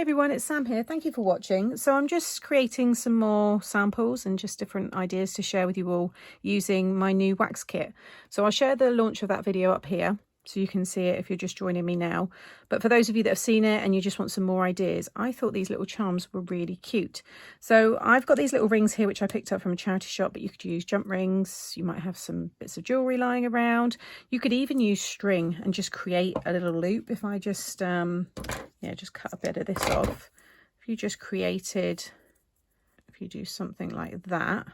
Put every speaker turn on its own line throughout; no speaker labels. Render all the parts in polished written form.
everyone, it's Sam here. Thank you for watching. So I'm just creating some more samples and just different ideas to share with you all using my new wax kit. So I'll share the launch of that video up here so you can see it if you're just joining me now. But for those of you that have seen it and you just want some more ideas, I thought these little charms were really cute. So I've got these little rings here which I picked up from a charity shop, but you could use jump rings. You might have some bits of jewellery lying around. You could even use string and just create a little loop. If I just just cut a bit of this off. If you just created, if you do something like that,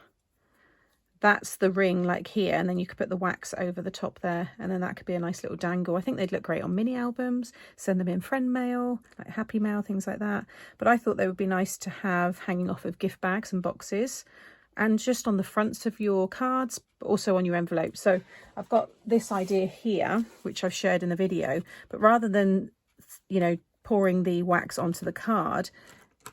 that's the ring like here, and then you could put the wax over the top there, and then that could be a nice little dangle. I think they'd look great on mini albums, send them in friend mail, like happy mail, things like that. But I thought they would be nice to have hanging off of gift bags and boxes, and just on the fronts of your cards, but also on your envelope. So I've got this idea here, which I've shared in the video, but rather than, you know, pouring the wax onto the card,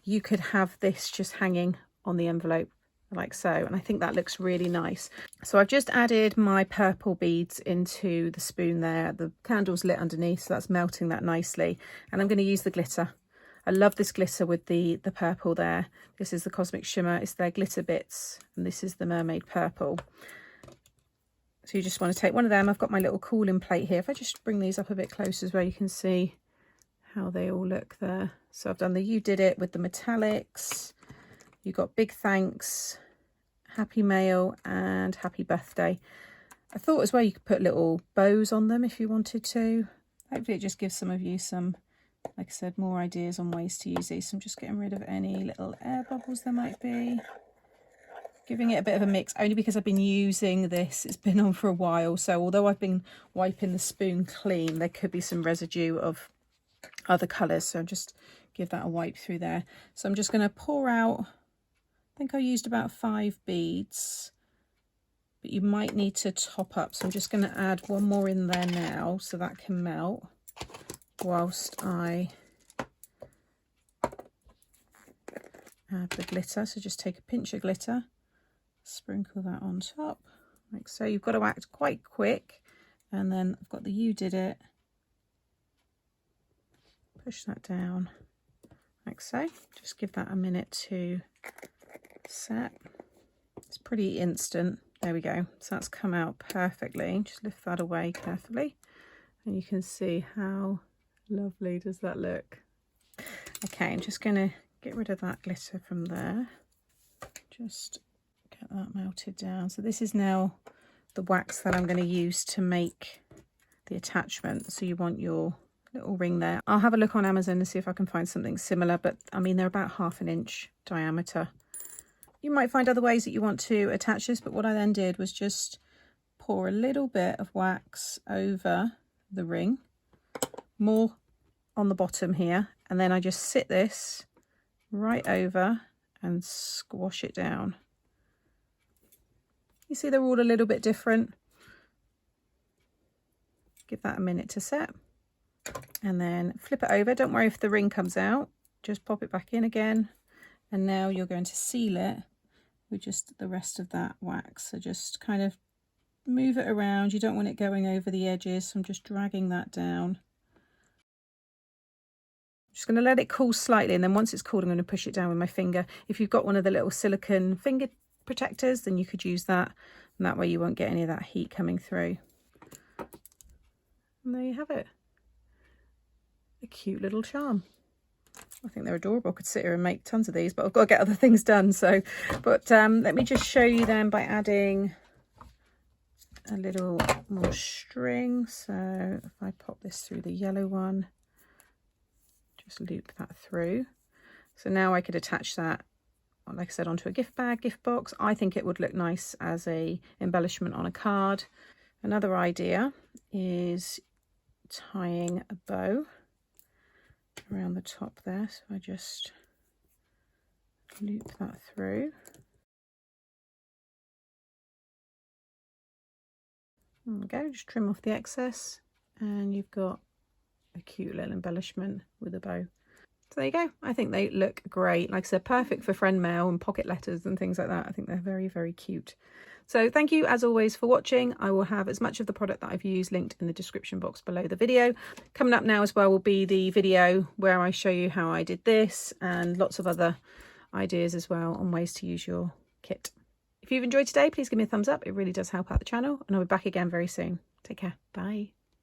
you could have this just hanging on the envelope like so, and I think that looks really nice. So I've just added my purple beads into the spoon there. The candle's lit underneath, so that's melting that nicely, and I'm going to use the glitter. I love this glitter with the purple there. This is the Cosmic Shimmer, it's their glitter bits, and this is the Mermaid Purple. So you just want to take one of them. I've got my little cooling plate here. If I just bring these up a bit closer as well, you can see how they all look there. So I've done the You Did It with the metallics. You got Big Thanks, Happy Mail, and Happy Birthday. I thought as well you could put little bows on them if you wanted to. Hopefully it just gives some of you some, like I said, more ideas on ways to use these. So I'm just getting rid of any little air bubbles there might be. Giving it a bit of a mix, only because I've been using this. It's been on for a while, so although I've been wiping the spoon clean, there could be some residue of other colours, so just give that a wipe through there. So I'm just going to pour out, I think I used about 5 beads, but you might need to top up, so I'm just going to add one more in there now so that can melt whilst I add the glitter. So just take a pinch of glitter, sprinkle that on top like so. You've got to act quite quick, and then I've got the You Did It. Push that down like so. Just give that a minute to set. It's pretty instant. There we go. So that's come out perfectly. Just lift that away carefully, and you can see how lovely does that look. Okay, I'm just going to get rid of that glitter from there. Just get that melted down. So this is now the wax that I'm going to use to make the attachment. So you want your little ring there. I'll have a look on Amazon to see if I can find something similar, but I mean they're about 1/2 inch diameter. You might find other ways that you want to attach this, but what I then did was just pour a little bit of wax over the ring, more on the bottom here, and then I just sit this right over and squash it down. You see they're all a little bit different. Give that a minute to set, and then flip it over. Don't worry if the ring comes out, just pop it back in again, and now you're going to seal it with just the rest of that wax. So just kind of move it around. You don't want it going over the edges, so I'm just dragging that down. Just going to let it cool slightly, and then once it's cooled I'm going to push it down with my finger. If you've got one of the little silicone finger protectors, then you could use that, and that way you won't get any of that heat coming through. And there you have it, a cute little charm. I think they're adorable. I could sit here and make tons of these, but I've got to get other things done. So, but let me just show you then by adding a little more string. So if I pop this through the yellow one, just loop that through. So now I could attach that, like I said, onto a gift bag, gift box. I think it would look nice as a embellishment on a card. Another idea is tying a bow around the top there. So I just loop that through. There we go, just trim off the excess, and you've got a cute little embellishment with a bow. So there you go. I think they look great. Like I said, perfect for friend mail and pocket letters and things like that. I think they're very, very cute. So thank you as always for watching. I will have as much of the product that I've used linked in the description box below the video. Coming up now as well will be the video where I show you how I did this and lots of other ideas as well on ways to use your kit. If you've enjoyed today, please give me a thumbs up. It really does help out the channel, and I'll be back again very soon. Take care. Bye.